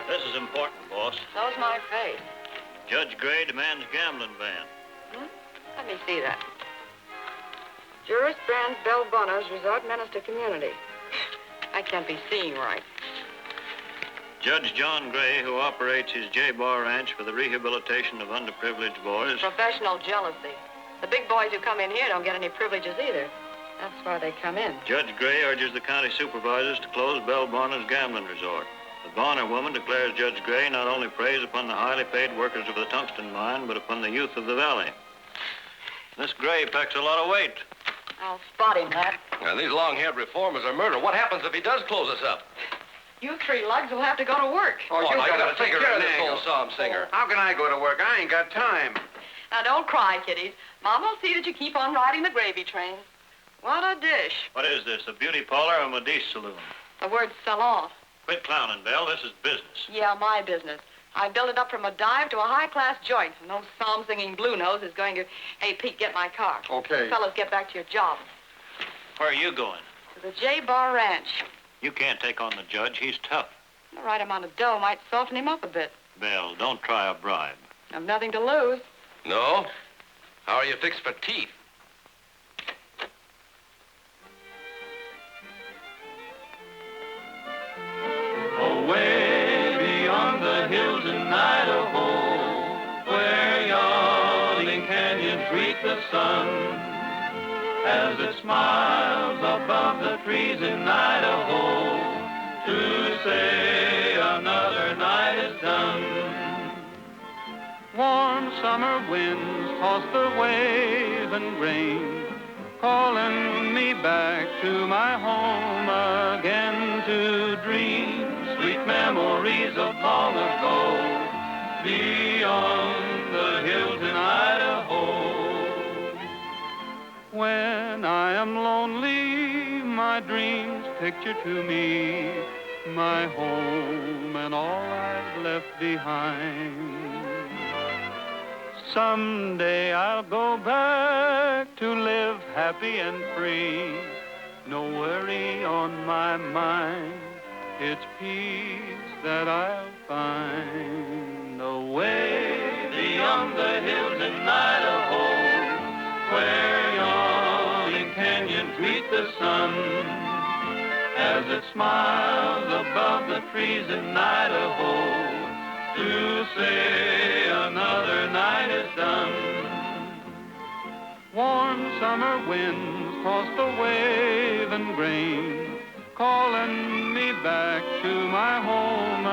This is important, boss. So's my face. Judge Gray demands gambling ban. Let me see that. Jurist bans Bell Bonner's resort menace to community. I can't be seeing right. Judge John Gray, who operates his J-Bar Ranch for the rehabilitation of underprivileged boys. Professional jealousy. The big boys who come in here don't get any privileges either. That's why they come in. Judge Gray urges the county supervisors to close Bell Bonner's gambling resort. The Bonner woman declares Judge Gray not only preys upon the highly paid workers of the tungsten mine, but upon the youth of the valley. This Gray packs a lot of weight. I'll spot him, Matt. Now, these long-haired reformers are murder. What happens if he does close us up? You three lugs will have to go to work. Oh, you got to take care of this old psalm singer. How can I go to work? I ain't got time. Now, don't cry, kiddies. Mama will see that you keep on riding the gravy train. What a dish. What is this, a beauty parlor or a Modiste saloon? The word salon. Quit clowning, Belle. This is business. Yeah, my business. I built it up from a dive to a high-class joint. And no psalm-singing blue nose is going to... Hey, Pete, get my car. Okay. Fellas, get back to your job. Where are you going? To the J-Bar Ranch. You can't take on the judge. He's tough. The right amount of dough might soften him up a bit. Belle, don't try a bribe. I've nothing to lose. No? How are you fixed for teeth? Away beyond the hills in Idaho, where yawning canyons greet the sun, as it smiles above the trees in Idaho, to say another night is done. Warm summer winds toss the waving grain, calling me back to my home again to dream sweet memories of long ago, beyond the hills in Idaho. When I am lonely, my dreams picture to me my home and all I've left behind. Someday I'll go back to live happy and free, no worry on my mind. It's peace that I'll find away beyond the hills in Idaho, where yawning canyons greet the sun, as it smiles above the trees in Idaho, to say another night is done. Warm summer winds toss the waving grain, calling me back to my home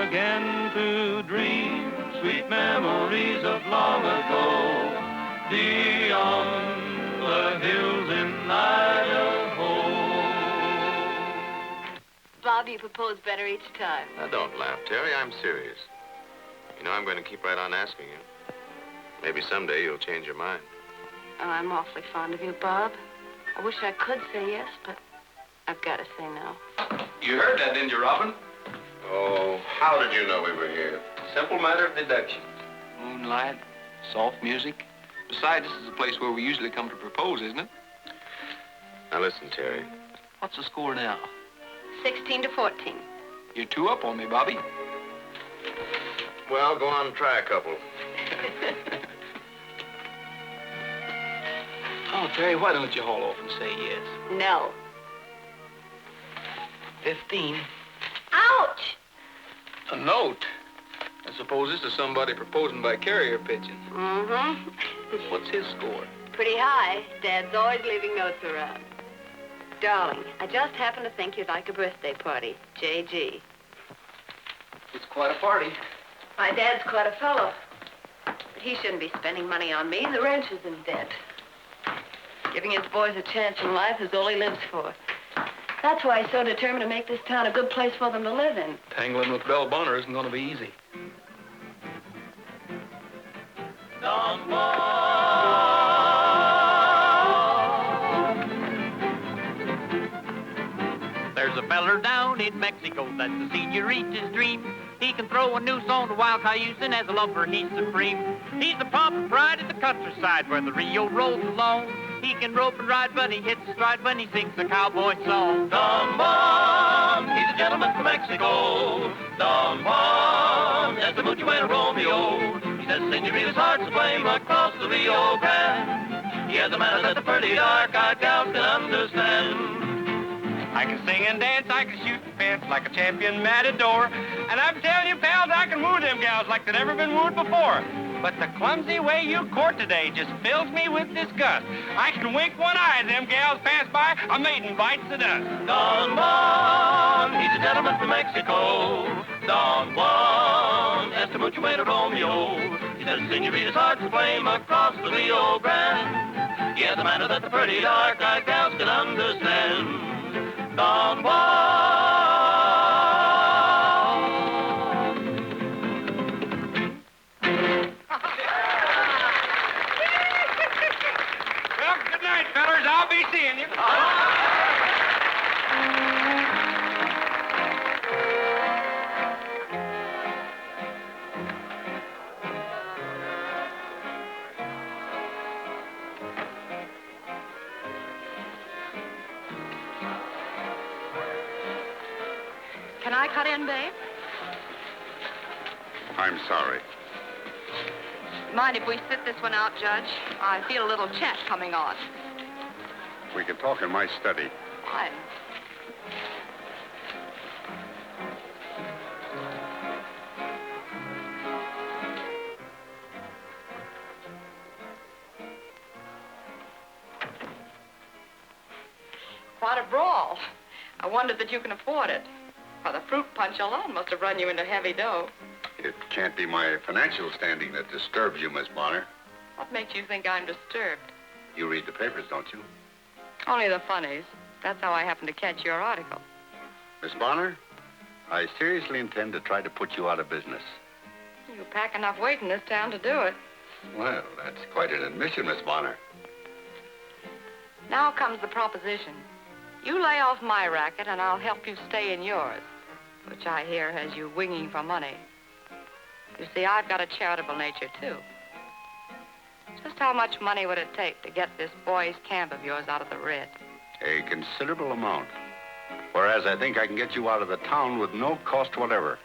again to dream sweet memories of long ago, beyond the hills in Idaho. Bob, you propose better each time. Now, don't laugh, Terry. I'm serious. You know I'm going to keep right on asking you. Maybe someday you'll change your mind. Oh, I'm awfully fond of you, Bob. I wish I could say yes, but I've got to say no. You heard that, didn't you, Robin? Oh, how did you know we were here? Simple matter of deduction. Moonlight, soft music. Besides, this is a place where we usually come to propose, isn't it? Now, listen, Terry. What's the score now? 16-14. You're 2 up on me, Bobby. Well, go on and try a couple. Oh, Terry, why don't you haul off and say yes? No. 15. Ouch! A note? I suppose this is somebody proposing by carrier pigeon. Mm-hmm. What's his score? Pretty high. Dad's always leaving notes around. Darling, I just happen to think you'd like a birthday party. J.G. It's quite a party. My dad's quite a fellow. But he shouldn't be spending money on me. The ranch is in debt. Giving his boys a chance in life is all he lives for. That's why he's so determined to make this town a good place for them to live in. Tangling with Bell Bonner isn't going to be easy. There's a feller down in Mexico that's a senorita's dream. He can throw a noose on the wild cayuse, and as a lover he's supreme. He's the pomp and pride of the countryside where the Rio rolls along. He can rope and ride, but he hits the stride when he sings a cowboy song. Don Juan, he's a gentleman from Mexico. Don Juan, that's the mucho and Romeo. He says senorita's heart's aflame across the Rio Grande. He has a manner that the pretty dark-eyed gals can understand. I can sing and dance, I can shoot and fence like a champion matador. And I'm telling you, pals, I can woo them gals like they'd never been wooed before. But the clumsy way you court today just fills me with disgust. I can wink one eye as them gals pass by, a maiden bites the dust. Don Juan, he's a gentleman from Mexico. Don Juan, that's the mucho and Romeo. He says senorita's heart's aflame across the Rio Grande. He has a manner that the pretty dark-eyed gals can understand. Don Juan. Well, good night, fellers. I'll be seeing you. Can I cut in, babe? I'm sorry. Mind if we sit this one out, Judge? I feel a little chat coming on. We can talk in my study. Fine. Quite a brawl. I wondered that you can afford it. Well, the fruit punch alone must have run you into heavy dough. It can't be my financial standing that disturbs you, Miss Bonner. What makes you think I'm disturbed? You read the papers, don't you? Only the funnies. That's how I happened to catch your article. Miss Bonner, I seriously intend to try to put you out of business. You pack enough weight in this town to do it. Well, that's quite an admission, Miss Bonner. Now comes the proposition. You lay off my racket, and I'll help you stay in yours, which I hear has you winging for money. You see, I've got a charitable nature, too. Just how much money would it take to get this boys' camp of yours out of the red? A considerable amount. Whereas I think I can get you out of the town with no cost whatever.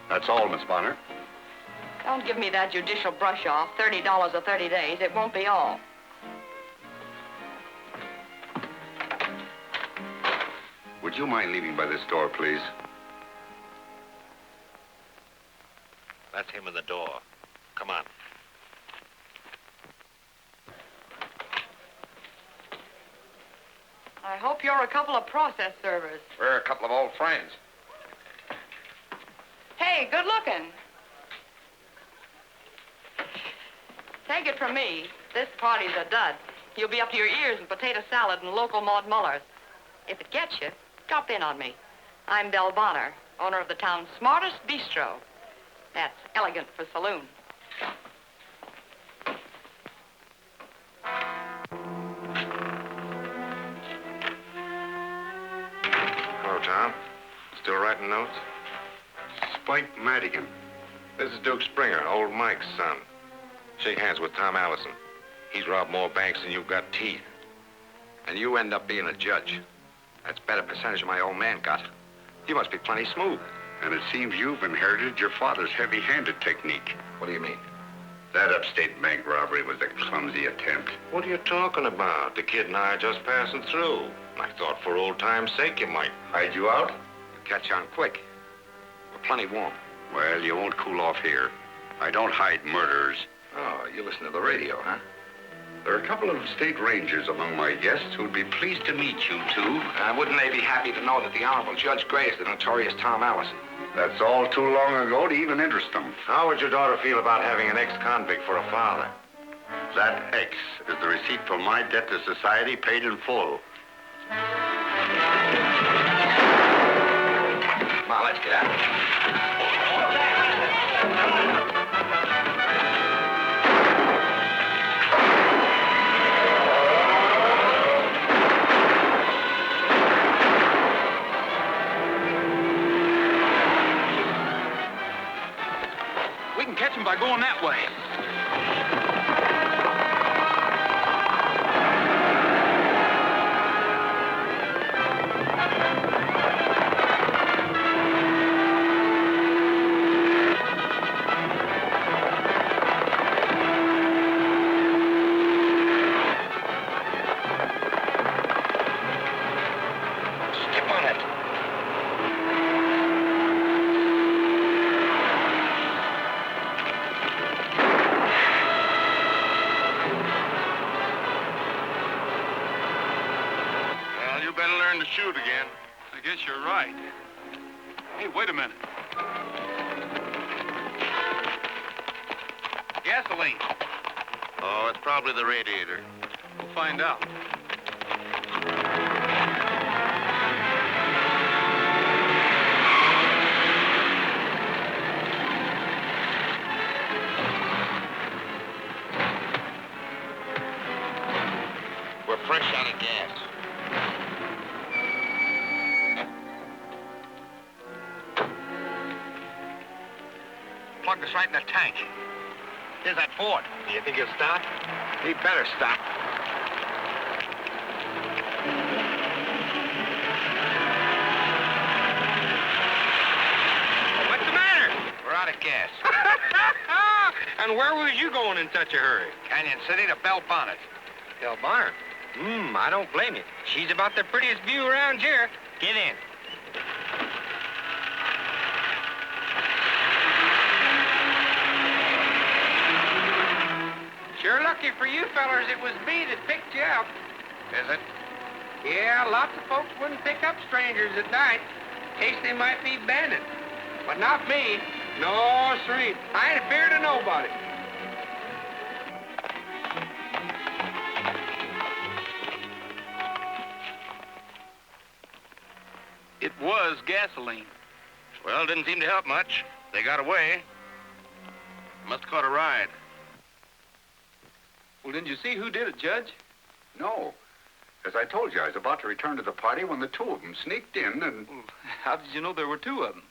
That's all, Miss Bonner. Don't give me that judicial brush off. $30 or 30 days. It won't be all. Would you mind leaving by this door, please? That's him in the door. Come on. I hope you're a couple of process servers. We're a couple of old friends. Hey, good looking. Take it from me. This party's a dud. You'll be up to your ears in potato salad and local Maud Mullers. If it gets you, drop in on me. I'm Belle Bonner, owner of the town's smartest bistro. That's elegant for saloon. Hello, Tom. Still writing notes? Spike Madigan. This is Duke Springer, old Mike's son. Shake hands with Tom Allison. He's robbed more banks than you've got teeth. And you end up being a judge. That's better percentage than my old man got. You must be plenty smooth. And it seems you've inherited your father's heavy-handed technique. What do you mean? That upstate bank robbery was a clumsy attempt. What are you talking about? The kid and I are just passing through. I thought for old time's sake you might. Hide you out? You catch on quick. We're plenty warm. Well, you won't cool off here. I don't hide murderers. Oh, you listen to the radio, huh? There are a couple of state rangers among my guests who'd be pleased to meet you two. Wouldn't they be happy to know that the Honorable Judge Gray is the notorious Tom Allison? That's all too long ago to even interest them. How would your daughter feel about having an ex-convict for a father? That X is the receipt for my debt to society paid in full. Come on, let's get out. We can catch him by going that way. shoot again. I guess you're right. Hey, wait a minute. Gasoline. Oh, it's probably the radiator. We'll find out. We're fresh out of gas. Plug this right in the tank. Here's that Ford. You think he'll stop? He better stop. What's the matter? We're out of gas. And where was you going in such a hurry? Canyon City to Bell Bonnet. Del Barn. I don't blame you. She's about the prettiest view around here. Get in. Sure lucky for you fellers it was me that picked you up. Is it? Yeah, lots of folks wouldn't pick up strangers at night in case they might be bandits. But not me. No, sirree. I ain't afeard of nobody. It was gasoline. Well, didn't seem to help much. They got away. Must have caught a ride. Well, didn't you see who did it, Judge? No. As I told you, I was about to return to the party when the two of them sneaked in and... Well, how did you know there were two of them?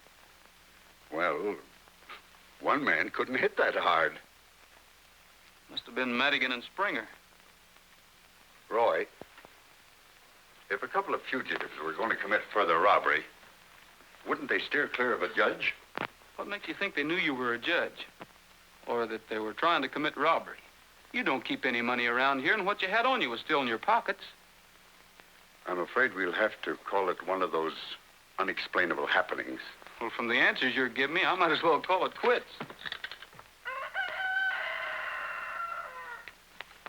Well, one man couldn't hit that hard. Must have been Madigan and Springer. Roy, if a couple of fugitives were going to commit further robbery, wouldn't they steer clear of a judge? What makes you think they knew you were a judge? Or that they were trying to commit robbery? You don't keep any money around here, and what you had on you was still in your pockets. I'm afraid we'll have to call it one of those unexplainable happenings. Well, from the answers you're giving me, I might as well call it quits.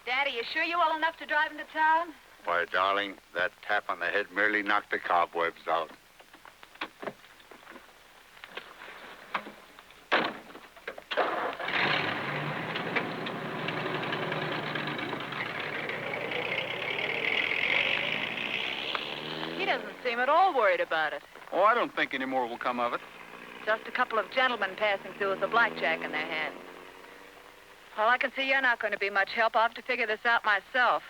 Daddy, you sure you're well enough to drive into town? Why, darling, that tap on the head merely knocked the cobwebs out. He doesn't seem at all worried about it. Oh, I don't think any more will come of it. Just a couple of gentlemen passing through with a blackjack in their hands. Well, I can see you're not going to be much help. I'll have to figure this out myself.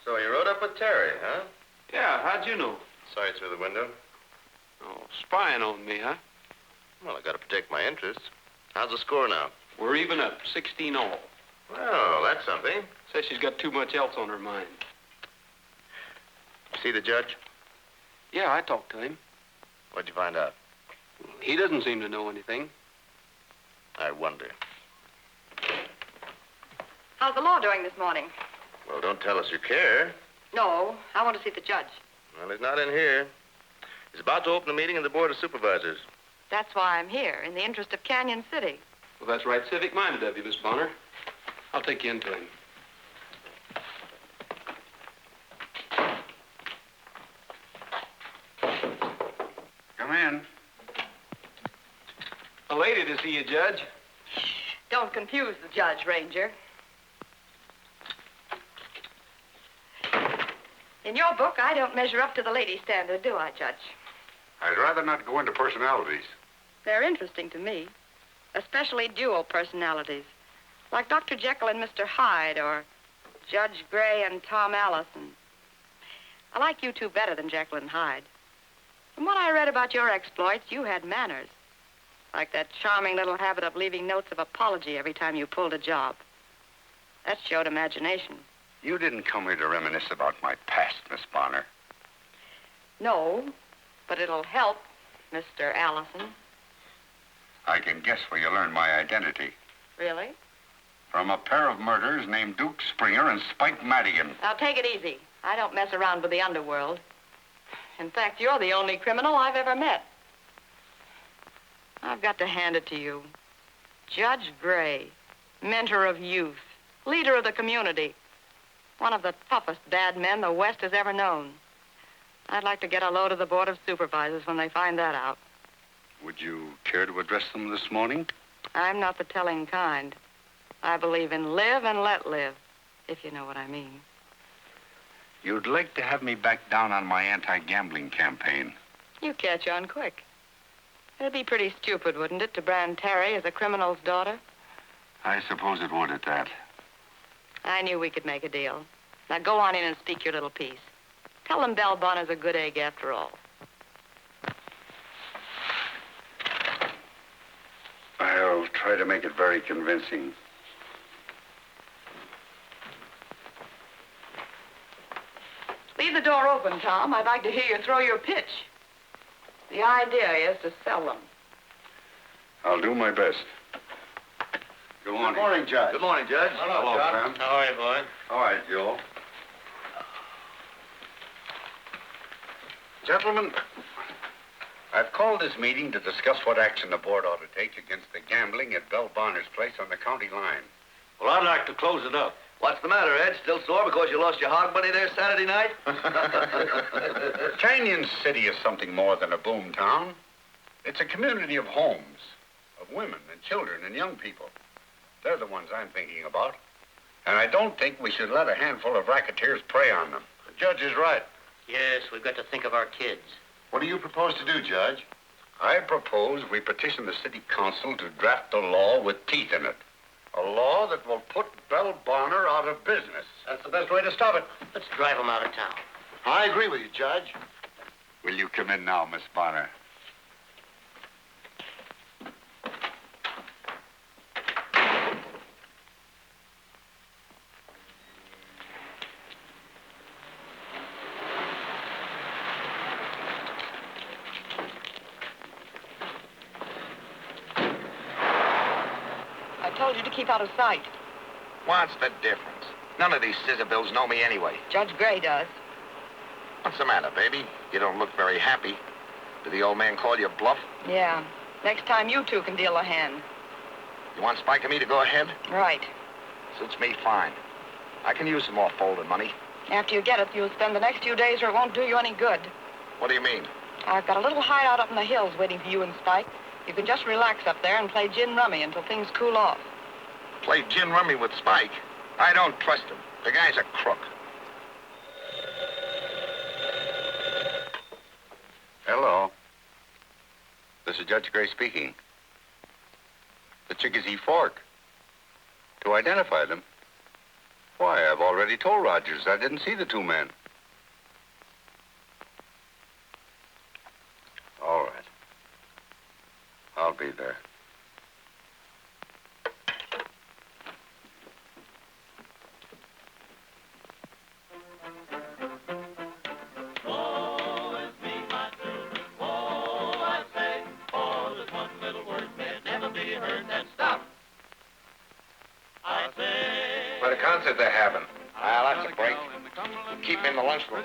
So you rode up with Terry, huh? Yeah, how'd you know? Saw you through the window. Oh, spying on me, huh? Well, I got to protect my interests. How's the score now? We're even up, 16 all. Well, that's something. Says she's got too much else on her mind. See the judge? Yeah, I talked to him. What'd you find out? He doesn't seem to know anything. I wonder. How's the law doing this morning? Well, don't tell us you care. No, I want to see the judge. Well, he's not in here. He's about to open a meeting in the Board of Supervisors. That's why I'm here, in the interest of Canyon City. Well, that's right civic-minded of you, Miss Bonner. I'll take you into him. Come in. A lady to see you, Judge. Don't confuse the judge, Ranger. In your book, I don't measure up to the lady standard, do I, Judge? I'd rather not go into personalities. They're interesting to me, especially dual personalities, like Dr. Jekyll and Mr. Hyde, or Judge Gray and Tom Allison. I like you two better than Jekyll and Hyde. From what I read about your exploits, you had manners, like that charming little habit of leaving notes of apology every time you pulled a job. That showed imagination. You didn't come here to reminisce about my past, Miss Bonner. No, but it'll help, Mr. Allison. I can guess where you learned my identity. Really? From a pair of murderers named Duke Springer and Spike Madigan. Now, take it easy. I don't mess around with the underworld. In fact, you're the only criminal I've ever met. I've got to hand it to you. Judge Gray, mentor of youth, leader of the community, one of the toughest bad men the West has ever known. I'd like to get a load of the Board of Supervisors when they find that out. Would you care to address them this morning? I'm not the telling kind. I believe in live and let live, if you know what I mean. You'd like to have me back down on my anti-gambling campaign. You catch on quick. It'd be pretty stupid, wouldn't it, to brand Terry as a criminal's daughter? I suppose it would at that. I knew we could make a deal. Now go on in and speak your little piece. Tell them Belle Bonner's a good egg after all. I'll try to make it very convincing. Leave the door open, Tom. I'd like to hear you throw your pitch. The idea is to sell them. I'll do my best. Good morning. Good morning, Judge. Good morning, Judge. Hello, Sam. How are you, boy? All right, Joe. Gentlemen, I've called this meeting to discuss what action the board ought to take against the gambling at Belle Bonner's place on the county line. Well, I'd like to close it up. What's the matter, Ed? Still sore because you lost your hog money there Saturday night? Canyon City is something more than a boom town. It's a community of homes, of women and children and young people. They're the ones I'm thinking about. And I don't think we should let a handful of racketeers prey on them. The judge is right. Yes, we've got to think of our kids. What do you propose to do, Judge? I propose we petition the city council to draft a law with teeth in it. A law that will put Belle Bonner out of business. That's the best way to stop it. Let's drive them out of town. I agree with you, Judge. Will you come in now, Miss Bonner? I told you to keep out of sight. What's the difference? None of these scissor bills know me anyway. Judge Gray does. What's the matter, baby? You don't look very happy. Did the old man call you bluff? Yeah. Next time you two can deal a hand. You want Spike and me to go ahead? Right. Suits me fine. I can use some more folded money. After you get it, you'll spend the next few days or it won't do you any good. What do you mean? I've got a little hideout up in the hills waiting for you and Spike. You can just relax up there and play gin rummy until things cool off. Play gin rummy with Spike? I don't trust him. The guy's a crook. Hello. This is Judge Gray speaking. The Chickasee Fork. To identify them? Why, I've already told Rogers I didn't see the two men. All right. I'll be there. What a concert they're having. Well, that's a break. Keep me in the lunchroom.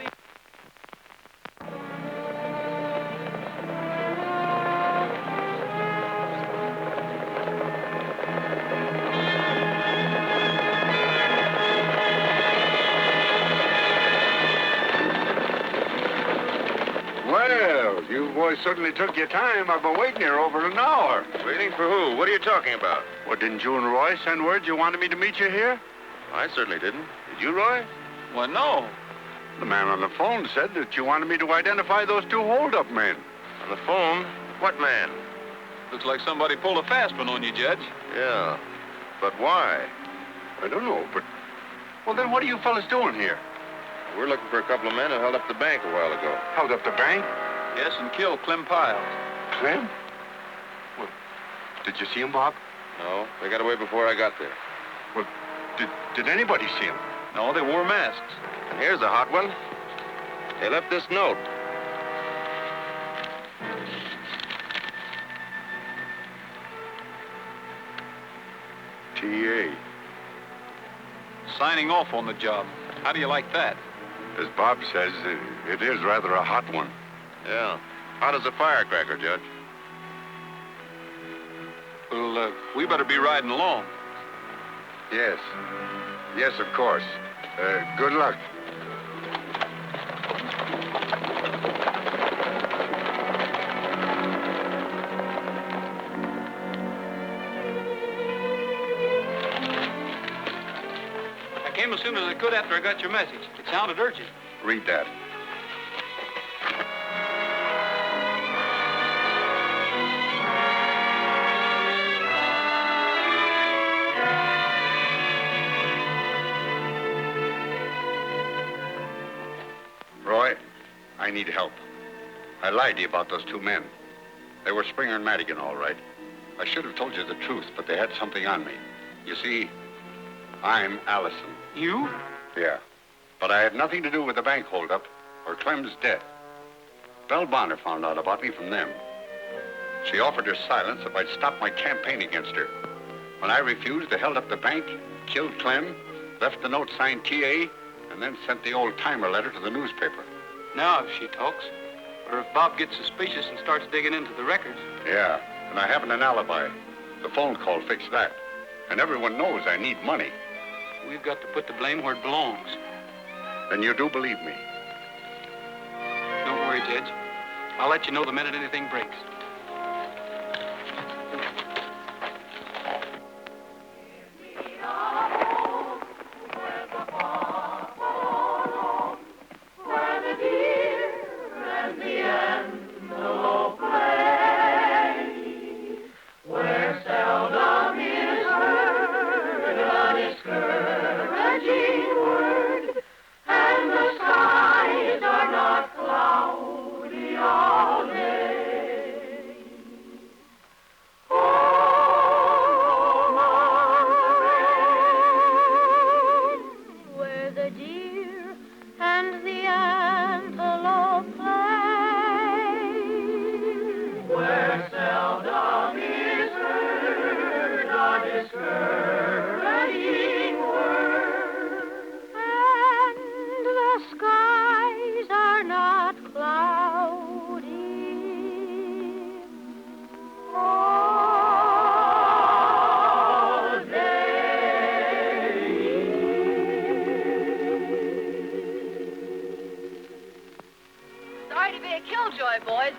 Well, you boys certainly took your time. I've been waiting here over an hour. Waiting for who? What are you talking about? Well, didn't you and Roy send word you wanted me to meet you here? I certainly didn't. Did you, Roy? Well, no. The man on the phone said that you wanted me to identify those two hold-up men. On the phone? What man? Looks like somebody pulled a fast one on you, Judge. Yeah. But why? I don't know, but... Well, then what are you fellas doing here? We're looking for a couple of men who held up the bank a while ago. Held up the bank? Yes, and killed Clem Piles. Clem? Well, did you see him, Bob? No, they got away before I got there. Well, did anybody see him? No, they wore masks. And here's a hot one. They left this note. T.A. Signing off on the job. How do you like that? As Bob says, it is rather a hot one. Yeah. Hot as a firecracker, Judge. Well, we better be riding along. Yes. Yes, of course. Good luck. I came as soon as I could after I got your message. It sounded urgent. Read that. Roy, I need help. I lied to you about those two men. They were Springer and Madigan, all right. I should have told you the truth, but they had something on me. You see, I'm Allison. You? Yeah. But I had nothing to do with the bank holdup or Clem's death. Belle Bonner found out about me from them. She offered her silence if I'd stop my campaign against her. When I refused, they held up the bank, killed Clem, left the note signed T.A., and then sent the old-timer letter to the newspaper. Now, if she talks. Or if Bob gets suspicious and starts digging into the records. Yeah, and I haven't an alibi. The phone call fixed that. And everyone knows I need money. We've got to put the blame where it belongs. Then you do believe me? Don't worry, Judge. I'll let you know the minute anything breaks.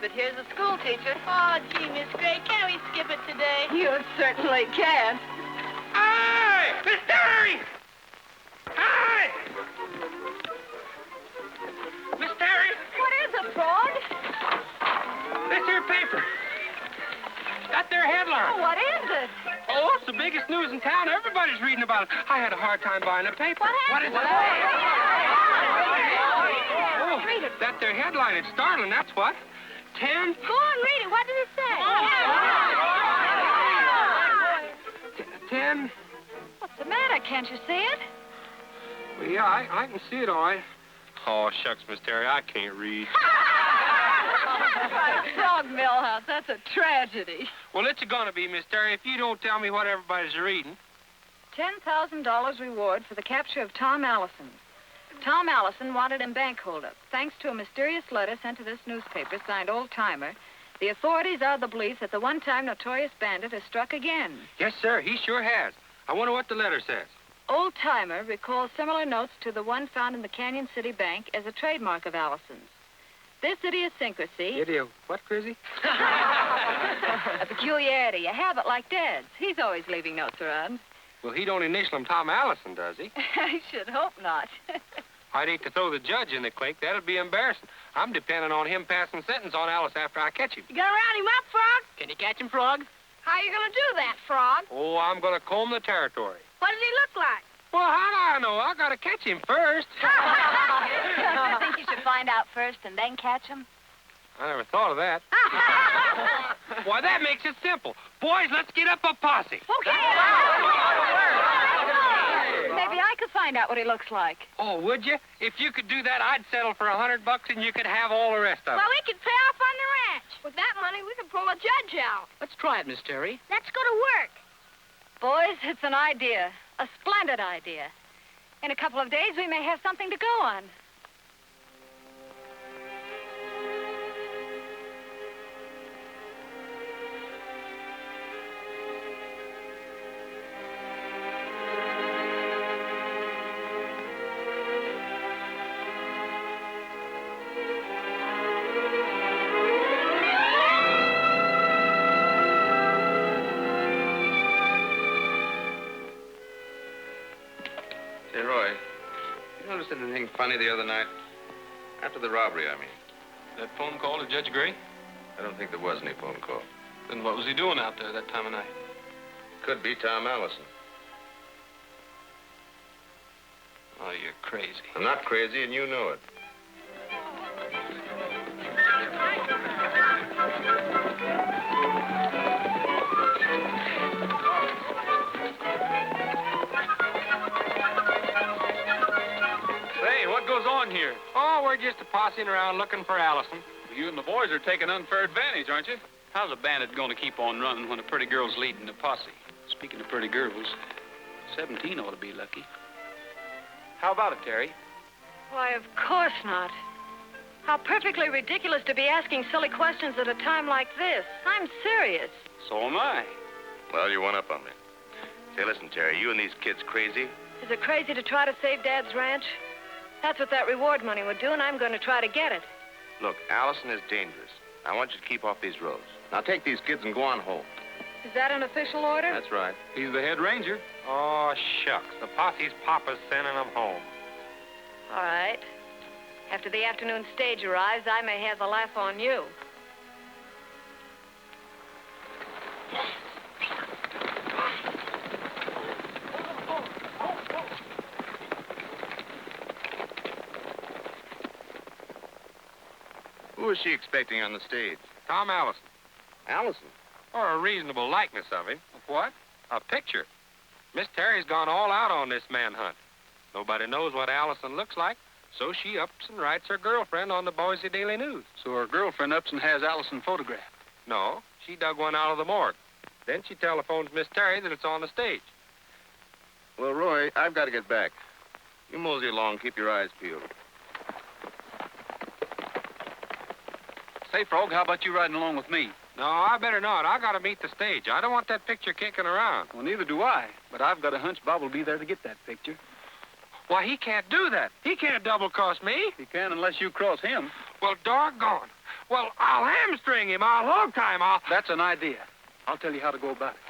But here's a school teacher. Oh, gee, Miss Gray, can't we skip it today? You certainly can. Hi! Miss Terry! Hi! Miss Terry! What is it, Frog? This here paper. Got their headline. Oh, what is it? Oh, it's the biggest news in town. Everybody's reading about it. I had a hard time buying a paper. What happened? What is it? Read it. That their headline. It's startling, that's what. 10. Go on, read it. What does it say? 10. What's the matter? Can't you see it? Well, yeah, I can see it all right. Oh, shucks, Miss Terry, I can't read. Frog Millhouse, that's a tragedy. Well, it's gonna be, Miss Terry, if you don't tell me what everybody's reading. $10,000 reward for the capture of Tom Allison. Tom Allison wanted in bank holdup. Thanks to a mysterious letter sent to this newspaper signed Old Timer, the authorities are of the belief that the one-time notorious bandit has struck again. Yes, sir, he sure has. I wonder what the letter says. Old Timer recalls similar notes to the one found in the Canyon City Bank as a trademark of Allison's. This idiosyncrasy... What, Crizzy? a peculiarity, a habit like Dad's. He's always leaving notes around. Well, he don't initial him Tom Allison, does he? I should hope not. I'd hate to throw the judge in the clink. That'd be embarrassing. I'm depending on him passing sentence on Alice after I catch him. You gonna round him up, Frog? Can you catch him, Frog? How you gonna do that, Frog? Oh, I'm gonna comb the territory. What does he look like? Well, how do I know? I gotta catch him first. I think you should find out first and then catch him. I never thought of that. Why, that makes it simple. Boys, let's get up a posse. Okay. Maybe I could find out what he looks like. Oh, would you? If you could do that, I'd settle for $100 and you could have all the rest of it. Well, we could pay off on the ranch. With that money, we could pull a judge out. Let's try it, Miss Terry. Let's go to work. Boys, it's an idea. A splendid idea. In a couple of days, we may have something to go on. Say, Roy, you notice anything funny the other night? After the robbery, I mean. That phone call to Judge Gray? I don't think there was any phone call. Then what was he doing out there that time of night? Could be Tom Allison. Oh, you're crazy. I'm not crazy, and you know it. Say, what goes on here? Oh, we're just posseing around looking for Allison. You and the boys are taking unfair advantage, aren't you? How's a bandit going to keep on running when a pretty girl's leading the posse? Speaking of pretty girls, 17 ought to be lucky. How about it, Terry? Why, of course not. How perfectly ridiculous to be asking silly questions at a time like this. I'm serious. So am I. Well, you went up on me. Say, listen, Terry, you and these kids crazy? Is it crazy to try to save Dad's ranch? That's what that reward money would do, and I'm going to try to get it. Look, Allison is dangerous. I want you to keep off these roads. Now take these kids and go on home. Is that an official order? That's right. He's the head ranger. Oh, shucks. The posse's papa's sending them home. All right. After the afternoon stage arrives, I may have the laugh on you. Who is she expecting on the stage? Tom Allison. Allison? Or a reasonable likeness of him. Of what? A picture. Miss Terry's gone all out on this manhunt. Nobody knows what Allison looks like, so she ups and writes her girlfriend on the Boise Daily News. So her girlfriend ups and has Allison photographed. No, she dug one out of the morgue. Then she telephones Miss Terry that it's on the stage. Well, Roy, I've got to get back. You mosey along, keep your eyes peeled. Say, Frog, how about you riding along with me? No, I better not. I gotta meet the stage. I don't want that picture kicking around. Well, neither do I. But I've got a hunch Bob will be there to get that picture. Why, he can't do that. He can't double-cross me. He can unless you cross him. Well, doggone. Well, I'll hamstring him. I'll hog tie him. That's an idea. I'll tell you how to go about it.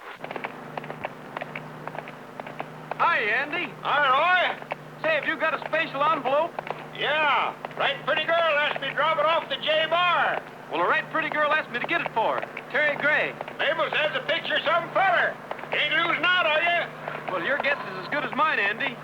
Hi, Andy. Hi, Roy. Say, have you got a special envelope? Yeah. Right pretty girl asked me to drop it off the J Bar. Well, a right pretty girl asked me to get it for her. Terry Gray. Mabel says the picture's some feller. Ain't losing out, are you? Well, your guess is as good as mine, Andy.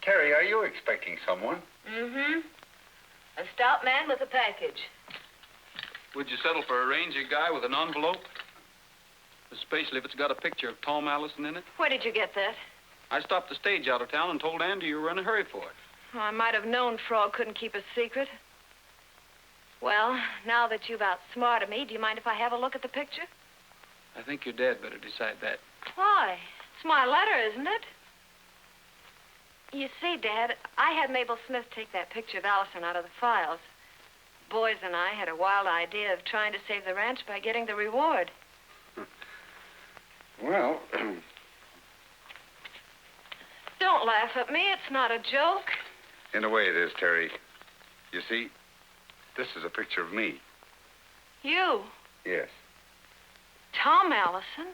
Terry, are you expecting someone? Mm-hmm. A stout man with a package. Would you settle for a ranger guy with an envelope? Especially if it's got a picture of Tom Allison in it? Where did you get that? I stopped the stage out of town and told Andy you were in a hurry for it. Oh, I might have known Frog couldn't keep a secret. Well, now that you've outsmarted me, do you mind if I have a look at the picture? I think your dad better decide that. Why? It's my letter, isn't it? You see, Dad, I had Mabel Smith take that picture of Allison out of the files. Boys and I had a wild idea of trying to save the ranch by getting the reward. Well, Don't laugh at me. It's not a joke. in a way it is, Terry. You see, this is a picture of me. You, Yes. Tom Allison?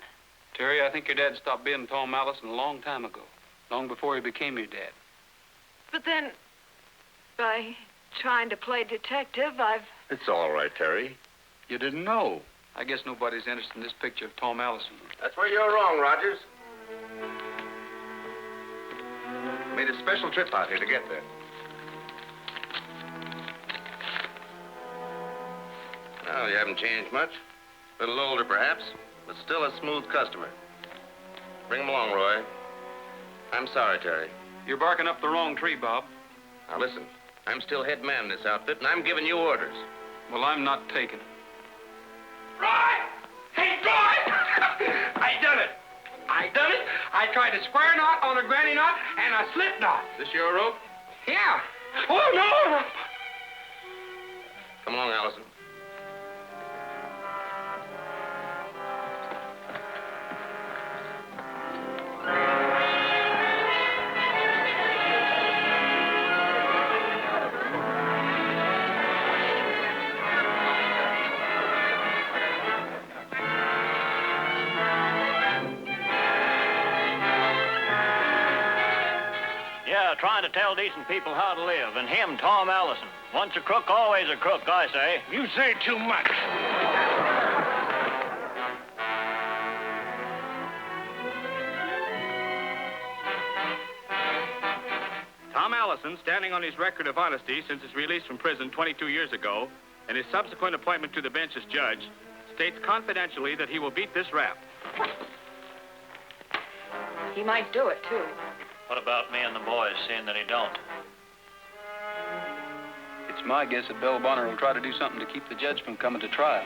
Terry, I think your dad stopped being Tom Allison a long time ago. Long before he became your dad. But then, by trying to play detective, I've... It's all right, Terry. You didn't know. I guess nobody's interested in this picture of Tom Allison. That's where you're wrong, Rogers. Made a special trip out here to get there. Well, you haven't changed much. A little older, perhaps, but still a smooth customer. Bring him along, Roy. I'm sorry, Terry. You're barking up the wrong tree, Bob. Now, listen. I'm still head man in this outfit, and I'm giving you orders. Well, I'm not taking it. Roy! Hey, Roy! I done it. I done it. I tried a square knot on a granny knot and a slip knot. Is this your rope? Yeah. Oh, no! Come along, Allison. Yeah, trying to tell decent people how to live. And him, Tom Allison. Once a crook, always a crook, I say. You say too much. Tom Allison, standing on his record of honesty since his release from prison 22 years ago, and his subsequent appointment to the bench as judge, states confidentially that he will beat this rap. He might do it, too. What about me and the boys, seeing that he don't? It's my guess that Bell Bonner will try to do something to keep the judge from coming to trial.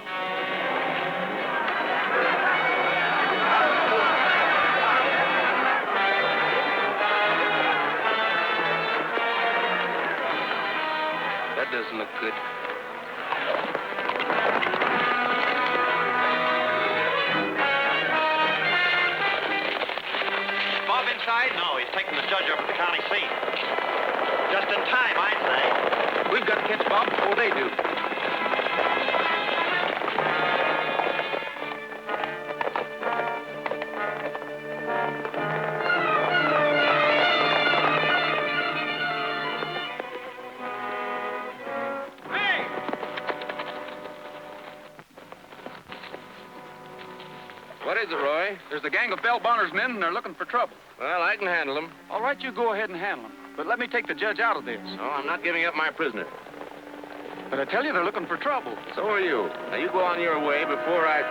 That doesn't look good. Bob inside? No, he's taking the judge over to the county seat. Just in time, I'd say. We've got to catch Bob before they do. What is it, Roy? There's a gang of Bell Bonner's men, and they're looking for trouble. Well, I can handle them. All right, you go ahead and handle them. But let me take the judge out of this. No, I'm not giving up my prisoner. But I tell you, they're looking for trouble. So are you. Now, you go on your way before I...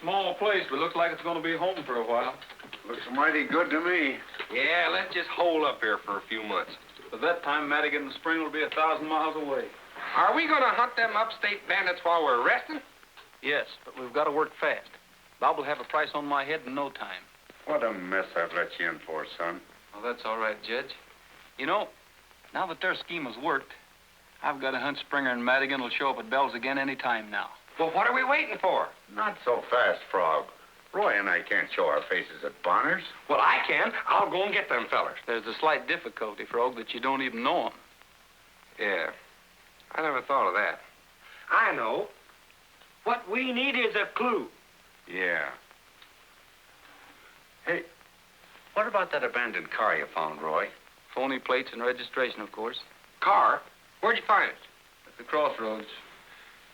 Small place, but looks like it's going to be home for a while. Looks mighty good to me. Yeah, let's just hole up here for a few months. By that time, Madigan and Spring will be 1,000 miles away. Are we going to hunt them upstate bandits while we're resting? Yes, but we've got to work fast. Bob will have a price on my head in no time. What a mess I've let you in for, son. Well, that's all right, Judge. You know, now that their scheme has worked, I've got a hunch Springer and Madigan will show up at Bell's again any time now. Well, what are we waiting for? Not so fast, Frog. Roy and I can't show our faces at Bonner's. Well, I can. I'll go and get them fellers. There's a slight difficulty, Frog, that you don't even know them. Yeah. I never thought of that. I know. What we need is a clue. Yeah. Hey, what about that abandoned car you found, Roy? Phony plates and registration, of course. Car? Where'd you find it? At the crossroads.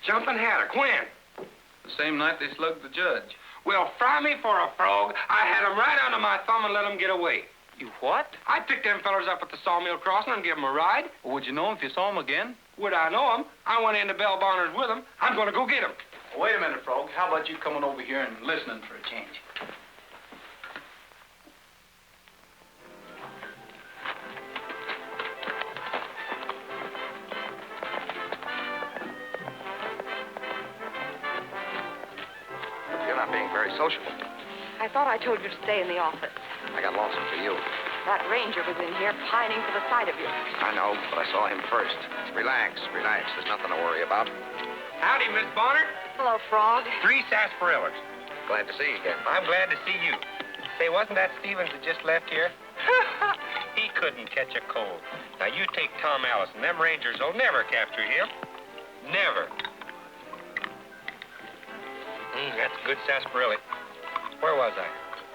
Jumping Haddock. When? The same night they slugged the judge. Well, fry me for a frog. I had them right under my thumb and let them get away. You what? I picked them fellers up at the sawmill crossing and give them a ride. Well, would you know 'em if you saw 'em again? Would I know them? I went into Bell Bonner's with them. I'm going to go get them. Wait a minute, Frog. How about you coming over here and listening for a change? You're not being very social. I thought I told you to stay in the office. I got lonesome for you. That ranger was in here pining for the sight of you. I know, but I saw him first. Relax, relax. There's nothing to worry about. Howdy, Miss Bonner. Hello, Frog. 3 sarsaparillas. Glad to see you again. I'm glad to see you. Say, wasn't that Stevens that just left here? He couldn't catch a cold. Now, you take Tom Allison. Them Rangers will never capture him. Never. That's a good sarsaparilla. Where was I?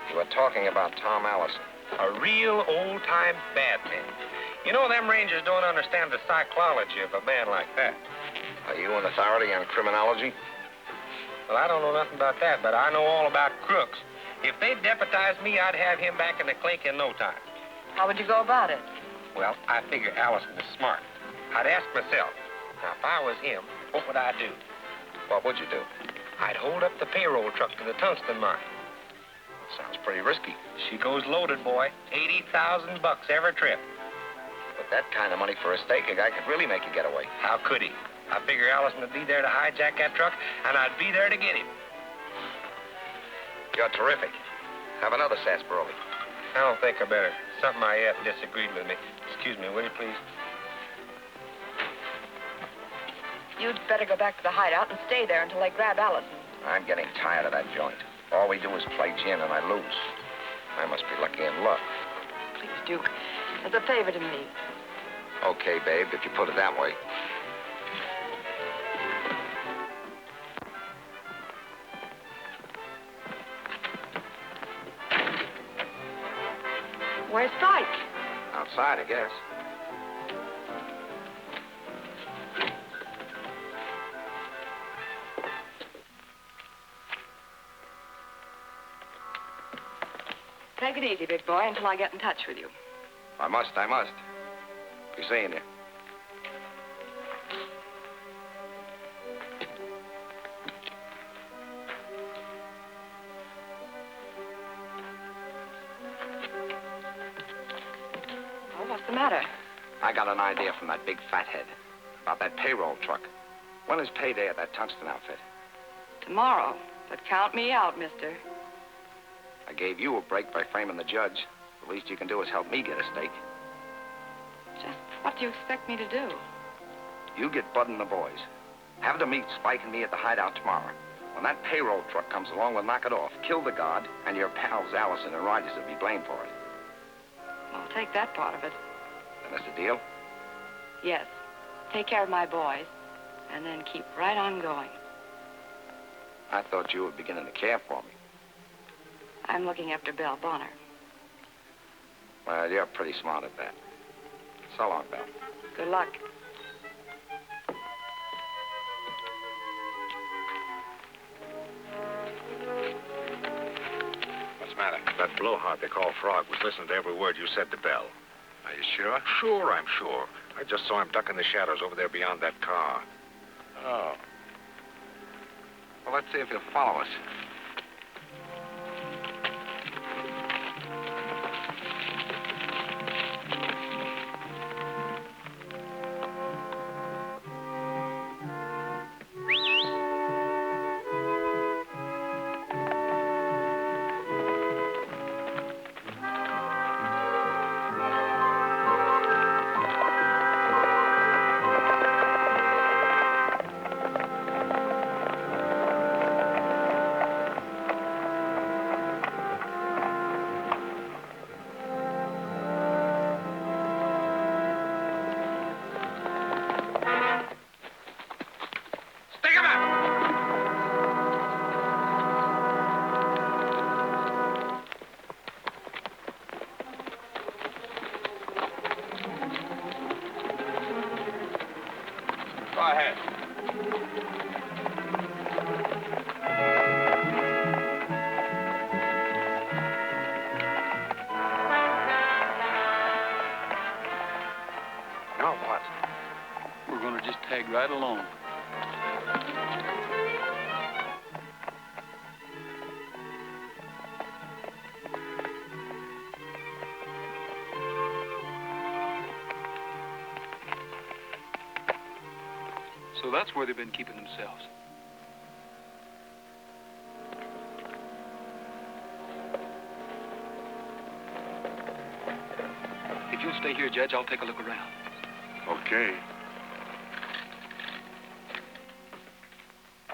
You were talking about Tom Allison. A real old-time bad man. You know, them Rangers don't understand the psychology of a man like that. Are you an authority on criminology? Well, I don't know nothing about that, but I know all about crooks. If they deputized me, I'd have him back in the clink in no time. How would you go about it? Well, I figure Allison is smart. I'd ask myself, now, if I was him, what would I do? What would you do? I'd hold up the payroll truck to the tungsten mine. Sounds pretty risky. She goes loaded, boy. $80,000 every trip. With that kind of money for a stake, a guy could really make a getaway. How could he? I figure Allison would be there to hijack that truck, and I'd be there to get him. You're terrific. Have another sarsaparilla. I don't think I better. Something I ate disagreed with me. Excuse me, will you please? You'd better go back to the hideout and stay there until they grab Allison. I'm getting tired of that joint. All we do is play gin, and I lose. I must be lucky in luck. Please, Duke. As a favor to me. Okay, babe, if you put it that way. Where's Spike? Outside, I guess. Take it easy, big boy, until I get in touch with you. I must. Be seeing you. Oh, what's the matter? I got an idea from that big fathead about that payroll truck. When is payday at that tungsten outfit? Tomorrow. But count me out, mister. I gave you a break by framing the judge. The least you can do is help me get a stake. Just what do you expect me to do? You get Bud and the boys. Have them meet Spike and me at the hideout tomorrow. When that payroll truck comes along, we'll knock it off, kill the guard, and your pals Allison and Rogers will be blamed for it. I'll take that part of it. Then that's the deal? Yes. Take care of my boys, and then keep right on going. I thought you were beginning to care for me. I'm looking after Belle Bonner. Well, you're pretty smart at that. So long, Belle. Good luck. What's the matter? That blowhard they call Frog was listening to every word you said to Belle. Are you sure? Sure, I'm sure. I just saw him duck in the shadows over there beyond that car. Oh. Well, let's see if he'll follow us. Go ahead. Now what? We're going to just tag right along. So that's where they've been keeping themselves. If you'll stay here, Judge, I'll take a look around. Okay.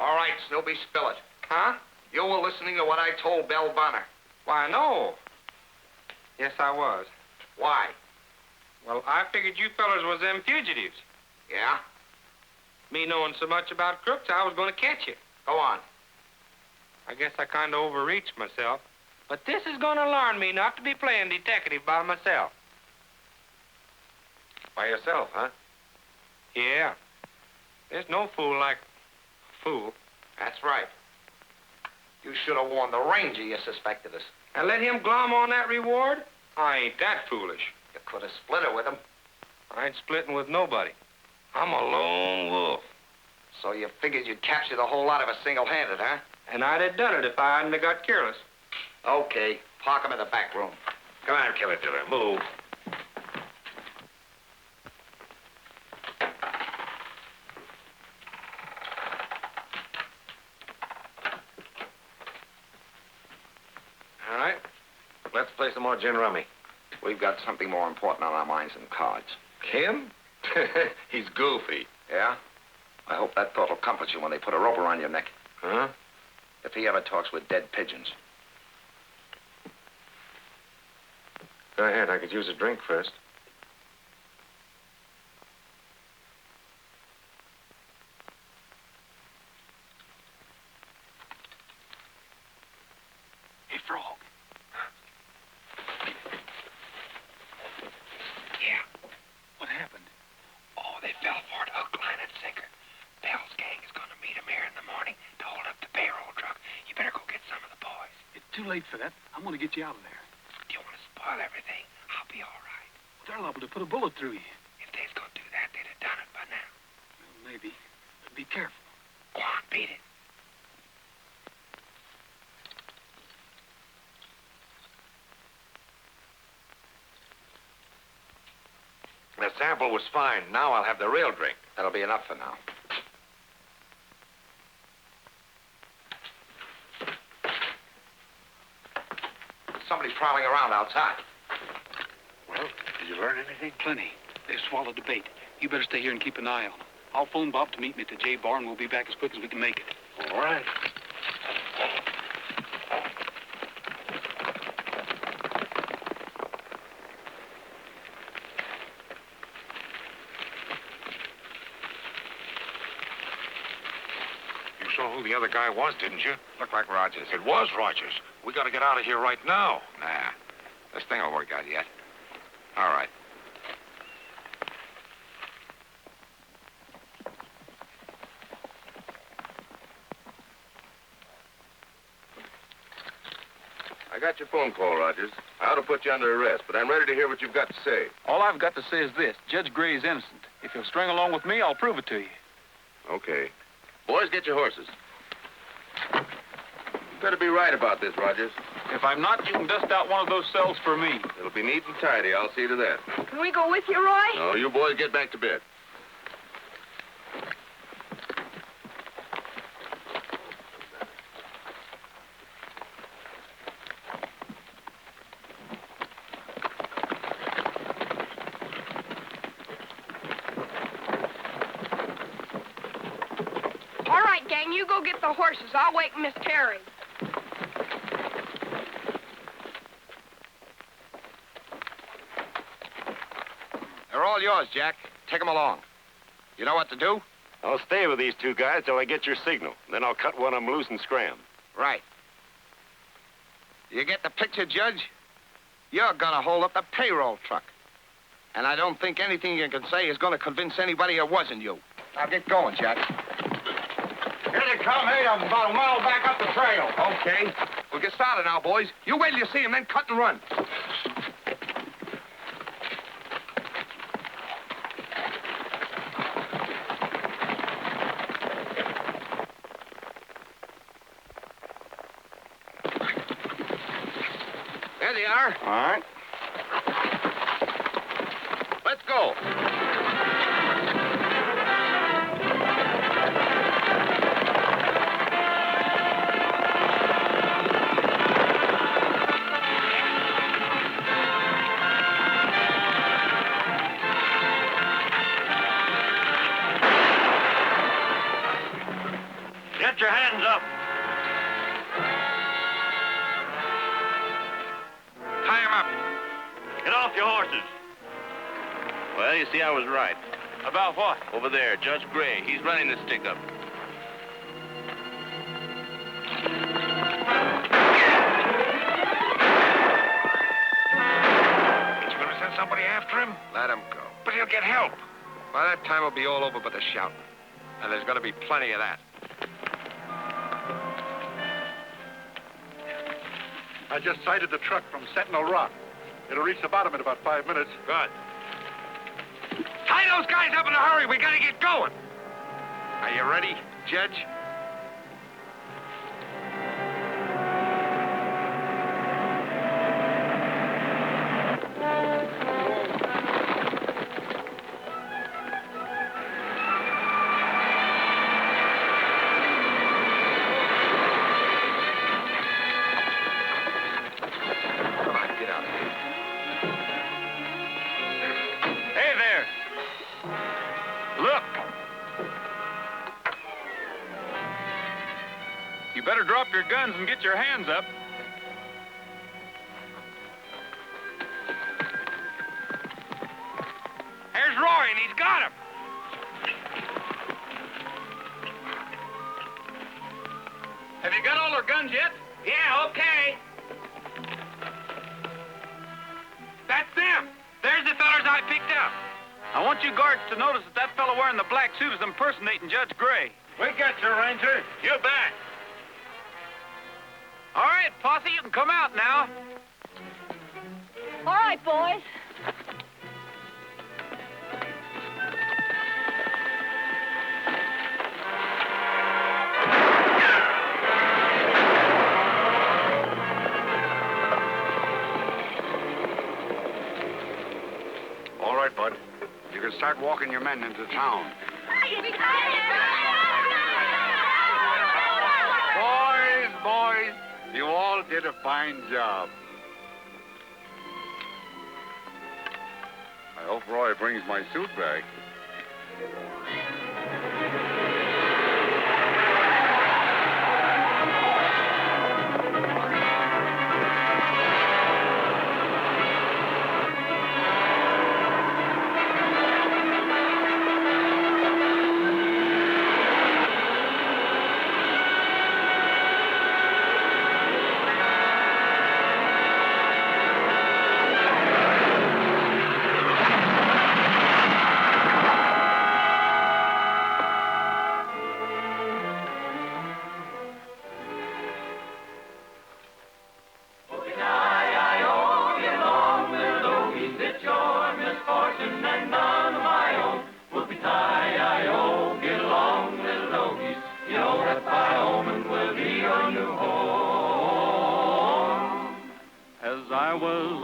All right, Snoopy, spill it. Huh? You were listening to what I told Belle Bonner. Why, no. Yes, I was. Why? Well, I figured you fellas was them fugitives. Yeah? Me knowing so much about crooks, I was going to catch you. Go on. I guess I kind of overreached myself. But this is going to learn me not to be playing detective by myself. By yourself, huh? Yeah. There's no fool like a fool. That's right. You should have warned the ranger you suspected us. And let him glom on that reward? I ain't that foolish. You could have split it with him. I ain't splitting with nobody. I'm a lone wolf. So you figured you'd capture the whole lot of us single-handed, huh? And I'd have done it if I hadn't have got careless. Okay. Park him in the back room. Come on, killer dealer. Move. All right. Let's play some more gin rummy. We've got something more important on our minds than cards. Him? He's goofy. Yeah? I hope that thought will comfort you when they put a rope around your neck. Huh? If he ever talks with dead pigeons. Go ahead. I could use a drink first. Hey, Frog. Yeah. What happened? Oh, they fell for it, hook, line, and sinker. Bell's gang is going to meet him here in the morning to hold up the payroll truck. You better go get some of the boys. It's too late for that. I'm going to get you out of there. Do you want to spoil everything? I'll be all right. Well, they're liable to put a bullet through you. If they's going to do that, they'd have done it by now. Well, maybe. But be careful. Go on, beat it. The sample was fine. Now I'll have the real drink. That'll be enough for now. Somebody prowling around outside. Well, did you learn anything? Plenty. They've swallowed the bait. You better stay here and keep an eye on them. I'll phone Bob to meet me at the J Bar, and we'll be back as quick as we can make it. All right. You saw who the other guy was, didn't you? Looked like Rogers. It was Rogers. We got to get out of here right now. Nah. This thing will work out yet. All right. I got your phone call, Rogers. I ought to put you under arrest, but I'm ready to hear what you've got to say. All I've got to say is this. Judge Gray is innocent. If you'll string along with me, I'll prove it to you. Okay. Boys, get your horses. You better be right about this, Rogers. If I'm not, you can dust out one of those cells for me. It'll be neat and tidy. I'll see to that. Can we go with you, Roy? No, you boys get back to bed. All right, gang, you go get the horses. I'll wake Miss Terry. They're all yours, Jack. Take them along. You know what to do? I'll stay with these two guys till I get your signal. Then I'll cut one of them loose and scram. Right. You get the picture, Judge? You're gonna hold up the payroll truck. And I don't think anything you can say is gonna convince anybody it wasn't you. Now get going, Jack. Here they come. Hey, I'm about a mile back up the trail. Okay. We'll get started now, boys. You wait till you see him, then cut and run. There they are. All right. Let's go. your horses. Well, you see, I was right. About what? Over there, Judge Gray. He's running the stick-up. Ain't you gonna send somebody after him? Let him go. But he'll get help. By that time, it'll be all over but the shouting. And there's gonna be plenty of that. I just sighted the truck from Sentinel Rock. It'll reach the bottom in about 5 minutes. Good. Tie those guys up in a hurry. We gotta get going. Are you ready, Judge? You better drop your guns and get your hands up. Here's Roy, and he's got him. Have you got all our guns yet? Yeah, okay. That's them. There's the fellers I picked up. I want you guards to notice that that fellow wearing the black suit is impersonating Judge Gray. We got you, Ranger. You bet. All right, posse, you can come out now. All right, boys. All right, Bud. You can start walking your men into town. Boys, you all did a fine job. I hope Roy brings my suit back.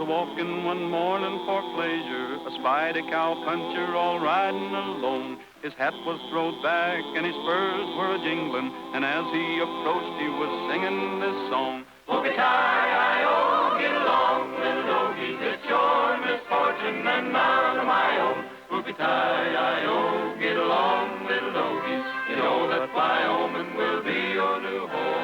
Walking one morning for pleasure, I spied a cowpuncher all riding alone. His hat was throwed back and his spurs were a-jingling, and as he approached, he was singing this song. Whoopie-tie-I-O, get along, little doggies, it's your misfortune and none of my own. Whoopie-tie-I-O, get along, little doggies, you know that Wyoming will be your new home.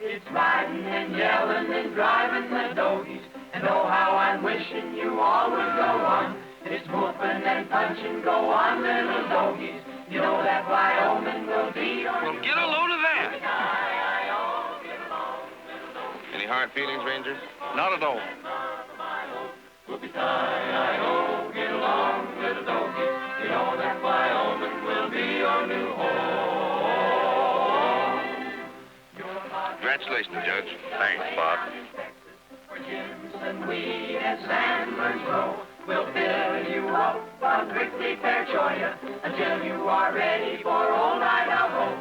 It's riding and yelling and driving the doggies, and oh, how I'm wishing you all would go on. It's whooping and punching, go on, little doggies. You know that Wyoming will be your... Well, get a load of that. Any hard feelings, Ranger? Not at all. Whoopie-tie-I-O, get along, little doggies. You know that Wyoming will be your new home. Congratulations, Judge. Thanks, Bob. And weed and sandbirds grow. We'll fill you up on prickly pear choya until you are ready for old Idaho.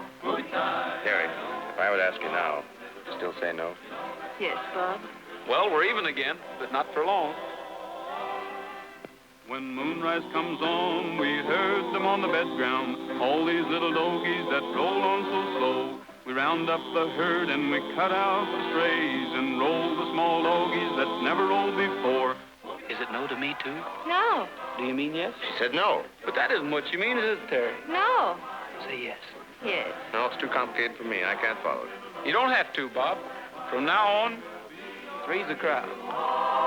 Terry, if I would ask you now, would you still say no? Yes, Bob. Well, we're even again, but not for long. When moonrise comes on, we herd them on the bed ground. All these little doggies that roll on so slow. We round up the herd and we cut out the strays and roll the small doggies that never rolled before. Is it no to me, too? No. Do you mean yes? She said no. But that isn't what you mean, is it, Terry? No. Say yes. Yes. No, it's too complicated for me. I can't follow it. You don't have to, Bob. From now on, Raise the crowd.